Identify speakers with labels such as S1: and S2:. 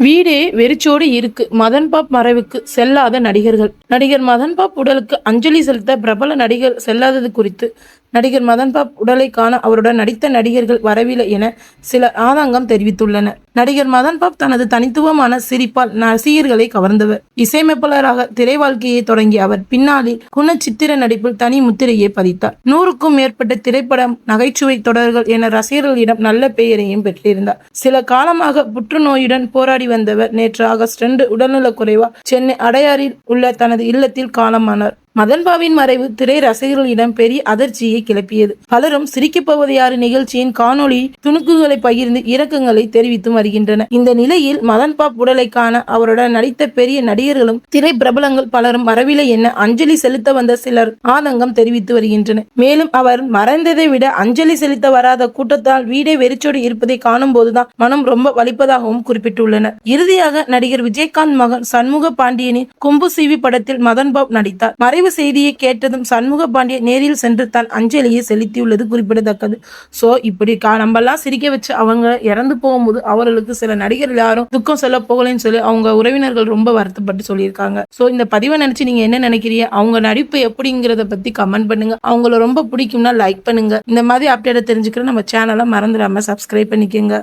S1: வீடே வெறிச்சோடி இருக்கு. மதன்பாப் மறைவுக்கு செல்லாத நடிகர்கள். நடிகர் மதன்பாப் உடலுக்கு அஞ்சலி செலுத்த பிரபல நடிகர் செல்லாதது குறித்து நடிகர் மதன்பாப் உடலை காண அவருடன் நடித்த நடிகர்கள் வரவில்லை என சிலர் ஆதங்கம் தெரிவித்துள்ளனர். நடிகர் மதன்பாப் தனது தனித்துவமான சிரிப்பால் ரசிகர்களை கவர்ந்தவர். இசையமைப்பாளராக திரை வாழ்க்கையை தொடங்கிய அவர் பின்னாளில் குணச்சித்திர நடிப்பில் தனி முத்திரையை பதித்தார். 100க்கும் மேற்பட்ட திரைப்படம், நகைச்சுவை தொடர்கள் என ரசிகர்களிடம் நல்ல பெயரையும் பெற்றிருந்தார். சில காலமாக புற்றுநோயுடன் போராடி வந்தவர் நேற்று ஆகஸ்ட் 2 உடல்நலக்குறைவால் சென்னை அடையாறில் உள்ள தனது இல்லத்தில் காலமானார். மதன்பாவின் மறைவு திரை ரசிகர்களிடம் பெரிய அதிர்ச்சியை கிளப்பியது. பலரும் சிரிக்கப் போவது யாரு நிகழ்ச்சியின் காணொளி துணுக்குகளை பகிர்ந்து இரக்கங்களை தெரிவித்து வருகின்றனர். இந்த நிலையில் மதன்பாப் உடலை காண அவருடன் நடித்த பெரிய நடிகர்களும் திரை பிரபலங்கள் பலரும் வரவில்லை என அஞ்சலி செலுத்த வந்த சிலர் ஆதங்கம் தெரிவித்து வருகின்றனர். மேலும் அவர் மறைந்ததை விட அஞ்சலி செலுத்த வராத கூட்டத்தால் வீடே வெறிச்சோடி இருப்பதை காணும் போதுதான் மனம் ரொம்ப வலிப்பதாகவும் குறிப்பிட்டுள்ளனர். இறுதியாக நடிகர் விஜயகாந்த் மகன் சண்முக பாண்டியனின் கொம்பு சீவி படத்தில் மதன்பாப் நடித்தார். மறைவு செய்தியை கேட்டதும் சண்முக பாண்டியன் நேரில் சென்று தன் அஞ்சலியை செலுத்தியுள்ளது குறிப்பிடத்தக்கது. சோ இப்படி நம்ம எல்லாம் சிரிக்க வச்சு அவங்க இறந்து போகும்போது அவர்களுக்கு சில நடிகர்கள் யாரும் துக்கம் சொல்ல போகலன்னு சொல்லி அவங்க உறவினர்கள் ரொம்ப வருத்தப்பட்டு சொல்லியிருக்காங்க. சோ இந்த பதிவை நினைச்சு நீங்க என்ன நினைக்கிறீங்க? அவங்க நடிப்பு எப்படிங்கிறத பத்தி கமெண்ட் பண்ணுங்க. அவங்கள ரொம்ப பிடிக்கும்னா லைக் பண்ணுங்க. இந்த மாதிரி அப்டேட்டை தெரிஞ்சுக்கிற நம்ம சேனலை மறந்துடாம சப்ஸ்கிரைப் பண்ணிக்கோங்க.